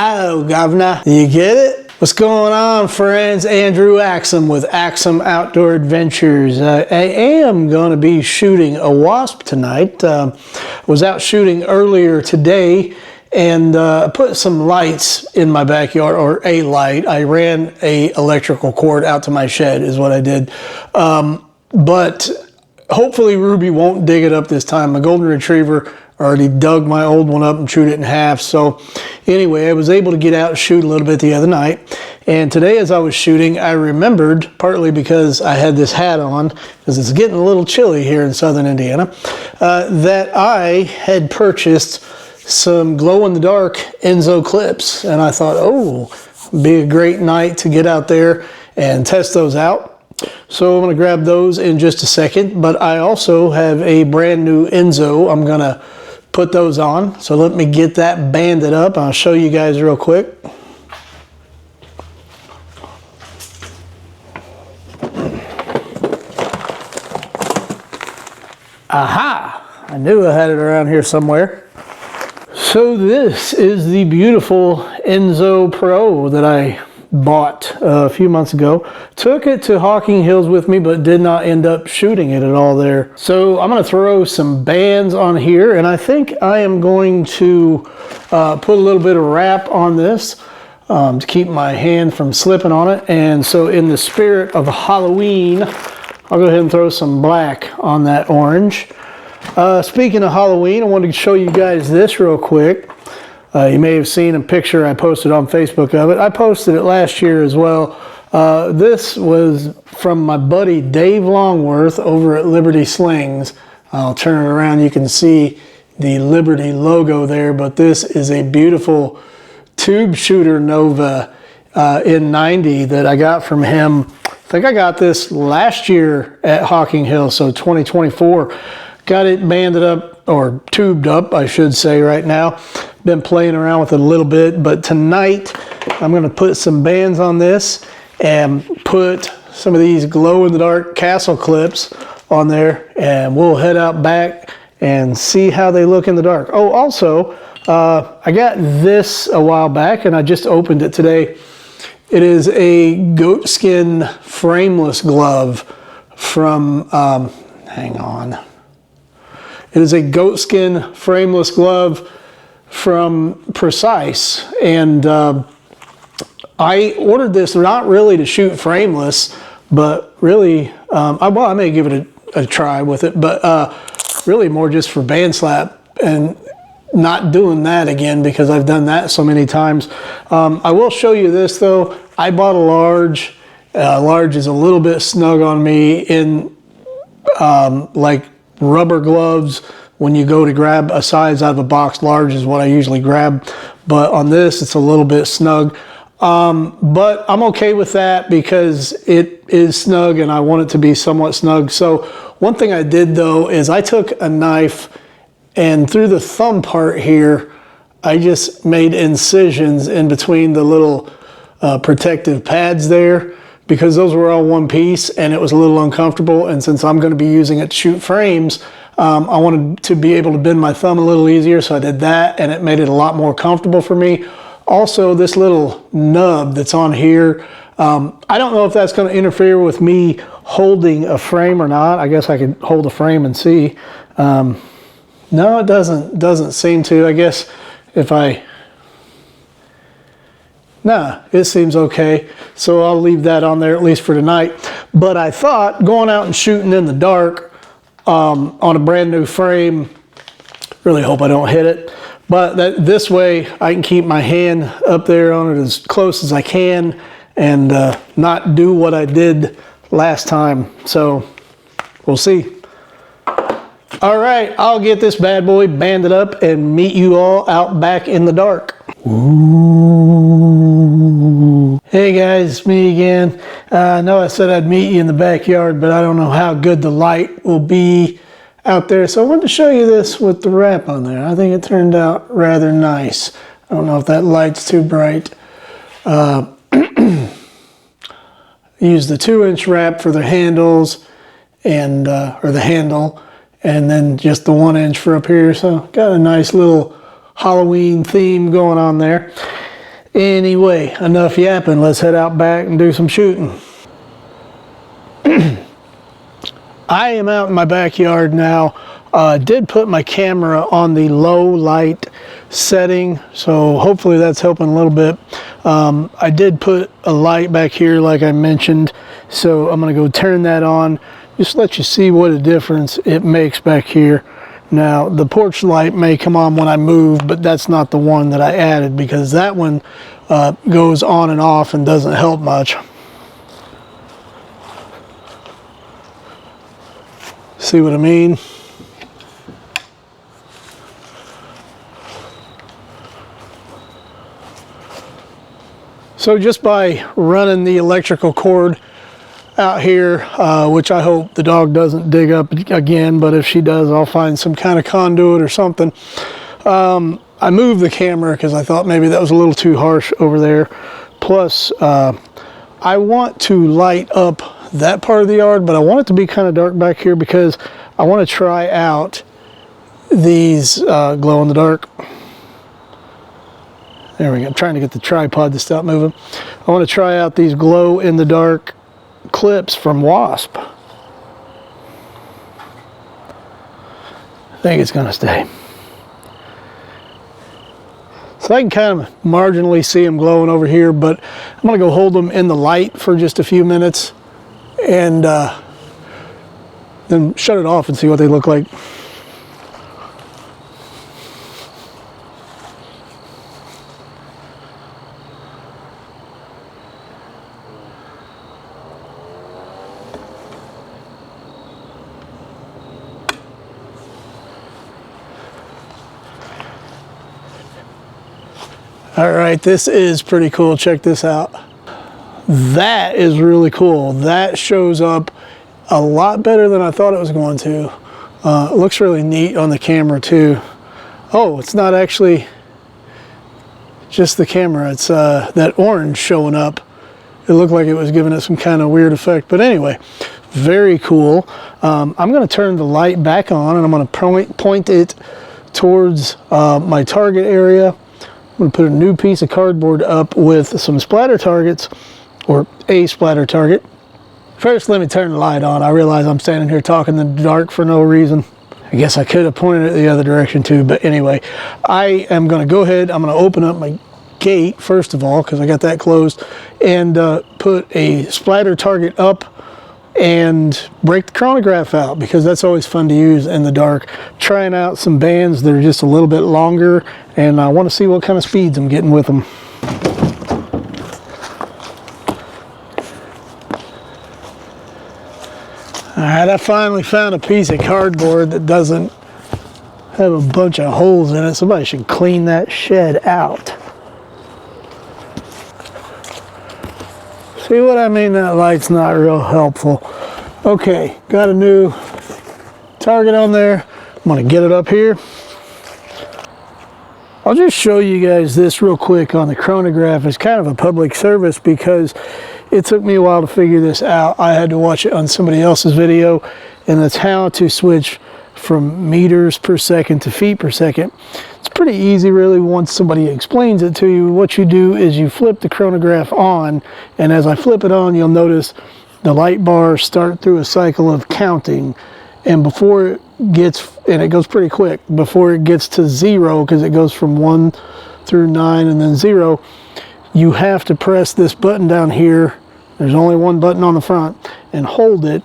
Oh, governor, you get it? What's going on, friends? Andrew Axum with Axum Outdoor Adventures. I am going to be shooting a wasp tonight. Was out shooting earlier today and put some lights in my backyard, or a light. I ran a electrical cord out to my shed is what I did. But hopefully Ruby won't dig it up this time. My golden retriever already dug my old one up and chewed it in half. So anyway, I was able to get out and shoot a little bit the other night. And today as I was shooting, I remembered, partly because I had this hat on, because it's getting a little chilly here in southern Indiana, that I had purchased some glow-in-the-dark Enzo clips. And I thought, oh, it'd be a great night to get out there and test those out. So I'm going to grab those in just a second, but I also have a brand new Enzo. I'm going to put those on. So let me get that banded up. I'll show you guys real quick. Aha! I knew I had it around here somewhere. So this is the beautiful Enzo Pro that I bought a few months ago. Took it to Hocking Hills with me, but did not end up shooting it at all there. So I'm going to throw some bands on here, and I think I am going to put a little bit of wrap on this to keep my hand from slipping on it. And so in the spirit of Halloween, I'll go ahead and throw some black on that orange. Speaking of Halloween, I wanted to show you guys this real quick. You may have seen a picture I posted on Facebook of it. I posted it last year as well. This was from my buddy Dave Longworth over at Liberty Slings. I'll turn it around. You can see the Liberty logo there, but this is a beautiful tube shooter Nova in 90 that I got from him. I think I got this last year at Hocking Hills, so 2024. Got it banded up, or tubed up, I should say, right now. Been playing around with it a little bit, but tonight I'm going to put some bands on this and put some of these glow-in-the-dark castle clips on there, and we'll head out back and see how they look in the dark. Oh, also, I got this a while back, and I just opened it today. It is a goatskin frameless glove from, hang on. It is a goatskin frameless glove from Precise, and I ordered this not really to shoot frameless, but really, I may give it a try with it, but really more just for band slap, and not doing that again because I've done that so many times. I will show you this though. I bought a large. Large is a little bit snug on me in like rubber gloves. When you go to grab a size out of a box, large is what I usually grab, but on this it's a little bit snug. But I'm okay with that because it is snug and I want it to be somewhat snug. So one thing I did though is I took a knife and through the thumb part here, I just made incisions in between the little protective pads there, because those were all one piece and it was a little uncomfortable. And since I'm going to be using it to shoot frames, I wanted to be able to bend my thumb a little easier. So I did that and it made it a lot more comfortable for me. Also, this little nub that's on here, I don't know if that's going to interfere with me holding a frame or not. I guess I could hold a frame and see. No, it doesn't seem to. I guess if nah, it seems okay. So I'll leave that on there at least for tonight. But I thought going out and shooting in the dark on a brand new frame, really hope I don't hit it. But this way I can keep my hand up there on it as close as I can and not do what I did last time. So we'll see. All right, I'll get this bad boy banded up and meet you all out back in the dark. Ooh. Hey guys, it's me again. I know I said I'd meet you in the backyard, but I don't know how good the light will be out there. So I wanted to show you this with the wrap on there. I think it turned out rather nice. I don't know if that light's too bright. Use the 2-inch wrap for the handles and or the handle, and then just the 1-inch for up here. So got a nice little Halloween theme going on there. Anyway, enough yapping. Let's head out back and do some shooting. I am out in my backyard now. Did put my camera on the low light setting, so hopefully that's helping a little bit. I did put a light back here like I mentioned, so I'm gonna go turn that on, just let you see what a difference it makes back here. Now the porch light may come on when I move, but that's not the one that I added, because that one goes on and off and doesn't help much. See what I mean? So just by running the electrical cord out here, which I hope the dog doesn't dig up again, but if she does, I'll find some kind of conduit or something. I moved the camera because I thought maybe that was a little too harsh over there. Plus, I want to light up that part of the yard, but I want it to be kind of dark back here because I want to try out these glow in the dark. There we go. I'm trying to get the tripod to stop moving. I want to try out these glow in the dark clips from Wasp. I think it's going to stay. So I can kind of marginally see them glowing over here, but I'm going to go hold them in the light for just a few minutes and then shut it off and see what they look like. All right, this is pretty cool. Check this out. That is really cool. That shows up a lot better than I thought it was going to. It looks really neat on the camera too. Oh, it's not actually just the camera. It's that orange showing up. It looked like it was giving it some kind of weird effect. But anyway, very cool. I'm going to turn the light back on and I'm going to point it towards my target area. I'm going to put a new piece of cardboard up with some splatter targets, or a splatter target. First, let me turn the light on. I realize I'm standing here talking in the dark for no reason. I guess I could have pointed it the other direction too, but anyway, I am going to go ahead. I'm going to open up my gate, first of all, because I got that closed, and put a splatter target up and break the chronograph out, because that's always fun to use in the dark. Trying out some bands that are just a little bit longer, and I want to see what kind of speeds I'm getting with them. Alright, I finally found a piece of cardboard that doesn't have a bunch of holes in it. Somebody should clean that shed out. See what I mean? That light's not real helpful. Okay, got a new target on there. I'm going to get it up here. I'll just show you guys this real quick on the chronograph. It's kind of a public service because it took me a while to figure this out. I had to watch it on somebody else's video, and that's how to switch from meters per second to feet per second. It's pretty easy really once somebody explains it to you. What you do is you flip the chronograph on, and as I flip it on, you'll notice the light bars start through a cycle of counting, and before it gets, and it goes pretty quick, before it gets to 0, because it goes from 1 through 9 and then 0, you have to press this button down here. There's only one button on the front, and hold it,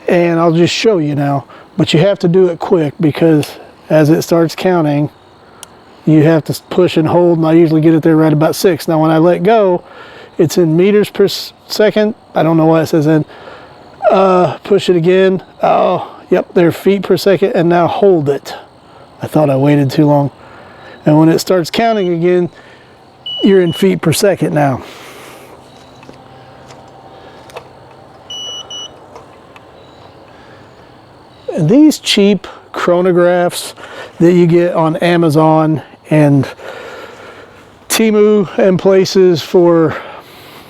and I'll just show you now. But you have to do it quick, because as it starts counting, you have to push and hold, and I usually get it there right about 6. Now when I let go, it's in meters per second. I don't know why it says in. Push it again. Oh, yep, they're feet per second, and now hold it. I thought I waited too long. And when it starts counting again, you're in feet per second now. And these cheap chronographs that you get on Amazon and Temu and places for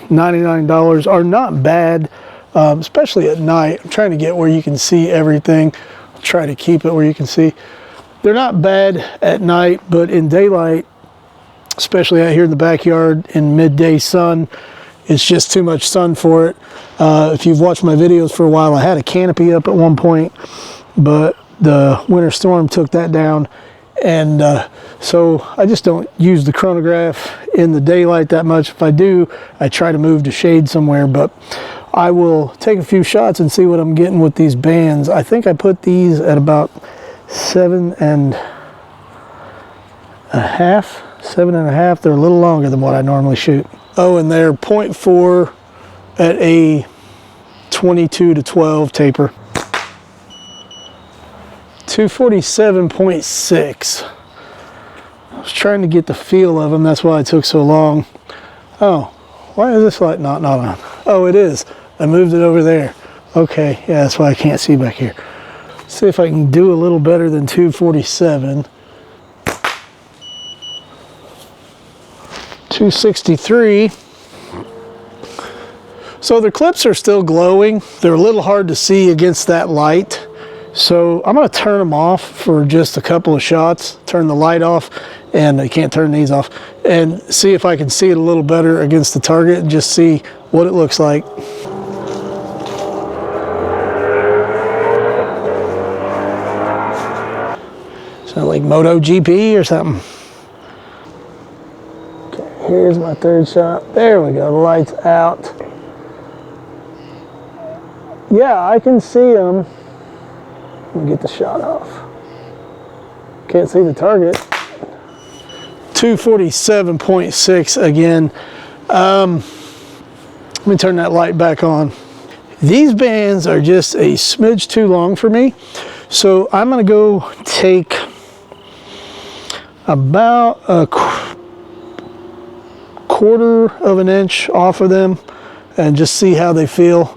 $99 are not bad, especially at night. I'm trying to get where you can see everything. I'll try to keep it where you can see. They're not bad at night, but in daylight, especially out here in the backyard in midday sun. It's just too much sun for it. If you've watched my videos for a while, I had a canopy up at one point, but the winter storm took that down. And so I just don't use the chronograph in the daylight that much. If I do, I try to move to shade somewhere, but I will take a few shots and see what I'm getting with these bands. I think I put these at about 7.5. They're a little longer than what I normally shoot. Oh, and they're 0.4 at a 22 to 12 taper. 247.6. I was trying to get the feel of them, that's why it took so long. Oh, why is this light not on? Oh, it is. I moved it over there. Okay, yeah, that's why I can't see back here. See if I can do a little better than 247. 263. So the clips are still glowing. They're a little hard to see against that light. So I'm going to turn them off for just a couple of shots, turn the light off, and I can't turn these off, and see if I can see it a little better against the target and just see what it looks like. Sound like MotoGP or something. Okay, here's my third shot. There we go, the light's out. Yeah, I can see them. Let me get the shot off. Can't see the target. 247.6 again. Let me turn that light back on. These bands are just a smidge too long for me. So I'm gonna go take about a quarter of an inch off of them and just see how they feel.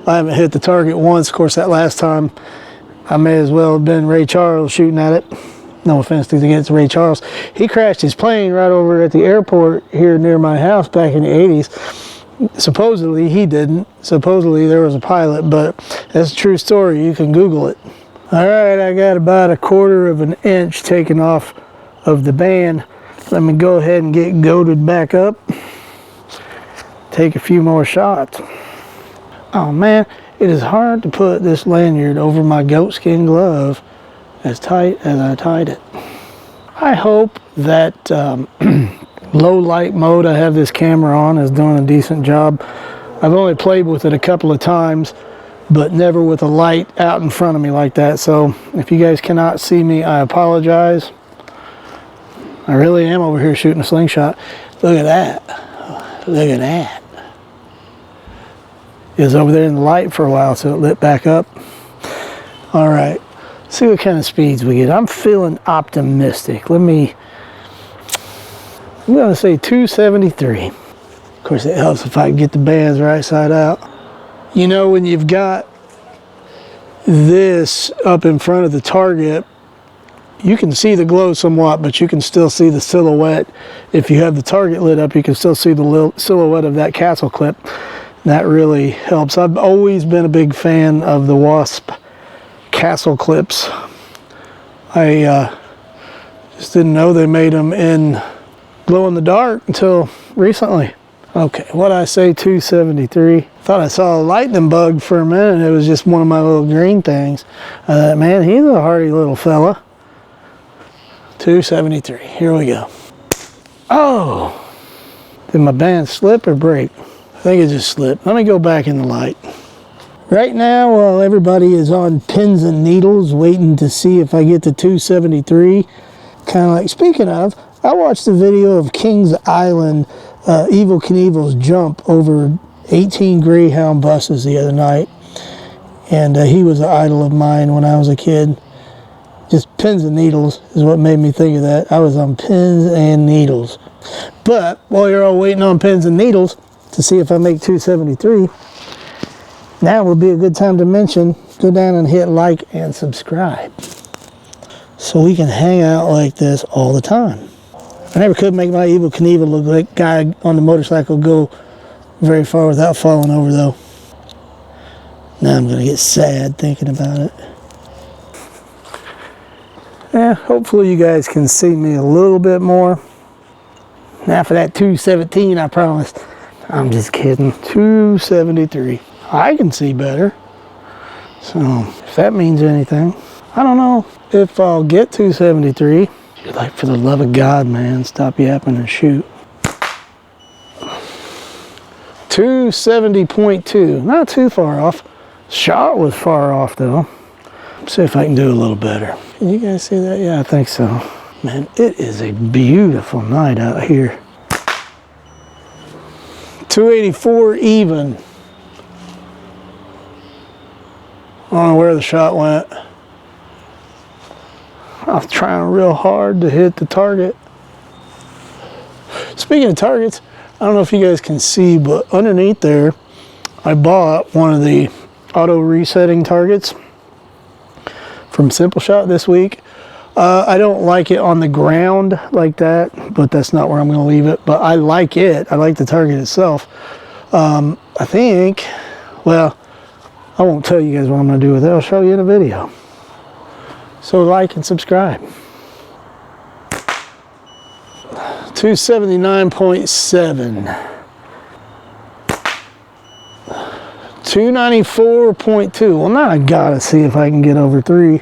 I haven't hit the target once. Of course, that last time I may as well have been Ray Charles shooting at it. No offense against Ray Charles. He crashed his plane right over at the airport here near my house back in the 80s. Supposedly he didn't. Supposedly there was a pilot, but that's a true story. You can Google it. All right, I got about a quarter of an inch taken off of the band. Let me go ahead and get goated back up. Take a few more shots. Oh man. It is hard to put this lanyard over my goatskin glove as tight as I tied it. I hope that low light mode I have this camera on is doing a decent job. I've only played with it a couple of times, but never with a light out in front of me like that. So if you guys cannot see me, I apologize. I really am over here shooting a slingshot. Look at that. Look at that. It was over there in the light for a while, so it lit back up. All right, see what kind of speeds we get. I'm feeling optimistic. I'm gonna say 273. Of course, it helps if I can get the bands right side out. You know, when you've got this up in front of the target, you can see the glow somewhat, but you can still see the silhouette. If you have the target lit up, you can still see the silhouette of that castle clip. That really helps. I've always been a big fan of the Wasp castle clips. I just didn't know they made them in glow in the dark until recently. Okay, what I say, 273. Thought I saw a lightning bug for a minute. It was just one of my little green things. I thought, man, he's a hardy little fella. 273. Here we go. Oh, did my band slip or break? I think it just slipped. Let me go back in the light. Right now, while everybody is on pins and needles waiting to see if I get to 273, kind of like, speaking of, I watched a video of Kings Island, Evel Knievel's jump over 18 Greyhound buses the other night. And he was an idol of mine when I was a kid. Just pins and needles is what made me think of that. I was on pins and needles. But while you're all waiting on pins and needles to see if I make 273, now would be a good time to mention, go down and hit like and subscribe so we can hang out like this all the time. I never could make my Evel Knievel look like guy on the motorcycle go very far without falling over though. Now I'm going to get sad thinking about it. Yeah, hopefully you guys can see me a little bit more. Now for that 217, I promise. I'm just kidding. 273. I can see better. So, if that means anything. I don't know if I'll get 273. Like, for the love of God, man, stop yapping and shoot. 270.2. Not too far off. Shot was far off, though. Let's see if I can do a little better. Can you guys see that? Yeah, I think so. Man, it is a beautiful night out here. 284 even. I don't know where the shot went. I was trying real hard to hit the target. Speaking of targets, I don't know if you guys can see, but underneath there, I bought one of the auto resetting targets from Simple Shot this week. I don't like it on the ground like that, but that's not where I'm going to leave it. But I like it. I like the target itself. I think, well, I won't tell you guys what I'm going to do with it. I'll show you in a video. So like and subscribe. 279.7. 294.2. Well, now I gotta see if I can get over 3.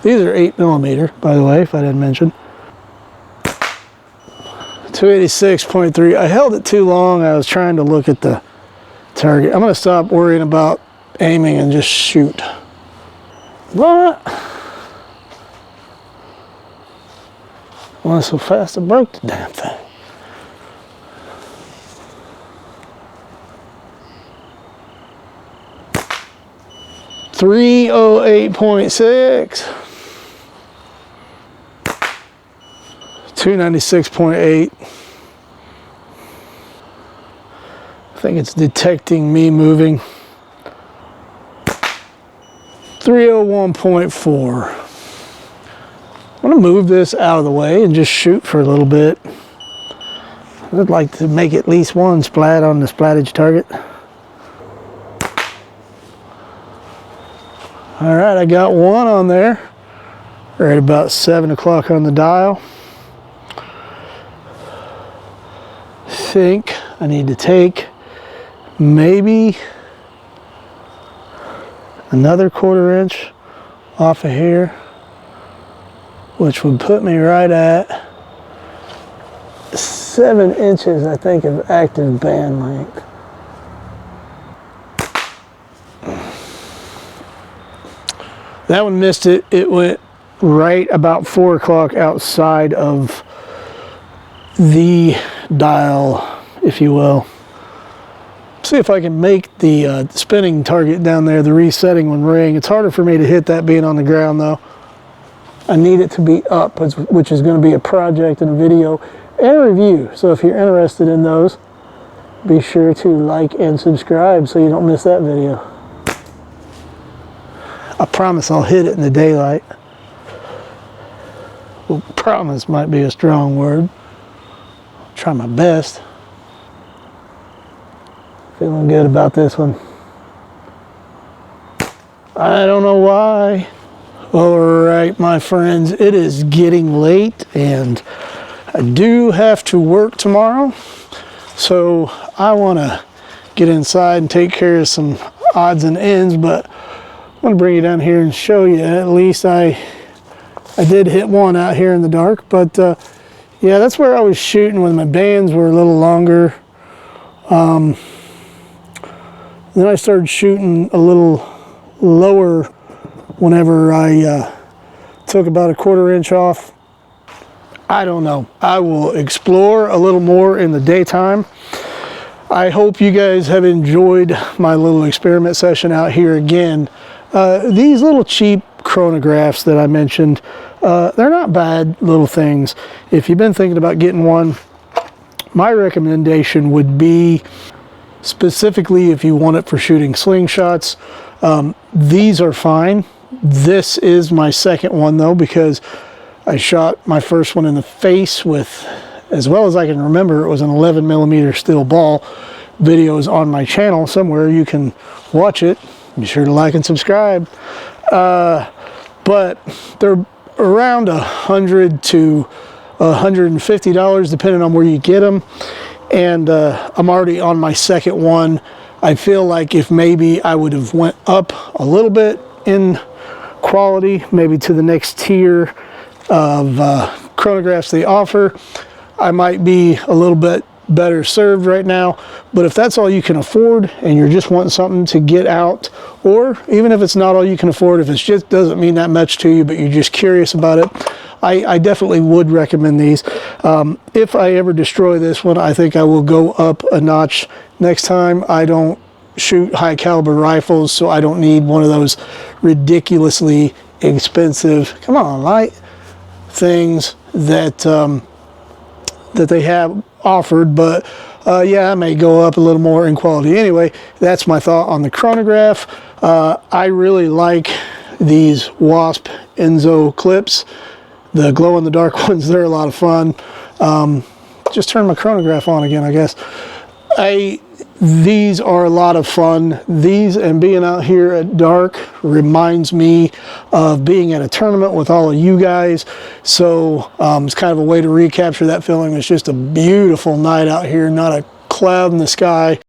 These are 8mm, by the way, if I didn't mention. 286.3. I held it too long. I was trying to look at the target. I'm gonna stop worrying about aiming and just shoot. What? Went so fast I broke the damn thing. .308.6. 296.8. I think it's detecting me moving. 301.4. I'm going to move this out of the way and just shoot for a little bit. I'd like to make at least one splat on the splattage target. Alright, I got one on there. Right about 7 o'clock on the dial. Think I need to take maybe another 1/4 inch off of here, which would put me right at 7 inches, I think, of active band length. That one missed it. It went right about 4 o'clock outside of the dial, if you will. See if I can make the spinning target down there, the resetting one, ring. It's harder for me to hit that being on the ground, though. I need it to be up, which is going to be a project and a video and a review. So if you're interested in those, be sure to like and subscribe so you don't miss that video. I promise I'll hit it in the daylight. Well, promise might be a strong word. I'll try my best. Feeling good about this one. I don't know why. Alright, my friends, it is getting late and I do have to work tomorrow. So I want to get inside and take care of some odds and ends, but I'm going to bring you down here and show you. At least I did hit one out here in the dark, but yeah, that's where I was shooting when my bands were a little longer. Then I started shooting a little lower whenever I took about a 1/4 inch off. I don't know. I will explore a little more in the daytime. I hope you guys have enjoyed my little experiment session out here again. These little cheap chronographs that I mentioned, they're not bad little things. If you've been thinking about getting one, my recommendation would be, specifically if you want it for shooting slingshots, these are fine. This is my second one though, because I shot my first one in the face with, as well as I can remember, it was an 11mm steel ball. Video is on my channel somewhere. You can watch it. Be sure to like and subscribe. But they're around $100 to $150 depending on where you get them. And I'm already on my second one. I feel like if maybe I would have went up a little bit in quality, maybe to the next tier of chronographs they offer, I might be a little bit better served right now. But if that's all you can afford and you're just wanting something to get out, or even if it's not all you can afford, if it just doesn't mean that much to you but you're just curious about it, I definitely would recommend these. If I ever destroy this one, I think I will go up a notch next time. I don't shoot high caliber rifles, so I don't need one of those ridiculously expensive, come on, light things that that they have offered. But yeah, I may go up a little more in quality. Anyway, that's my thought on the chronograph. I really like these Wasp Enzo clips. The glow-in-the-dark ones, they're a lot of fun. Just turn my chronograph on again, I guess. These are a lot of fun. These and being out here at dark reminds me of being at a tournament with all of you guys. So it's kind of a way to recapture that feeling. It's just a beautiful night out here, not a cloud in the sky.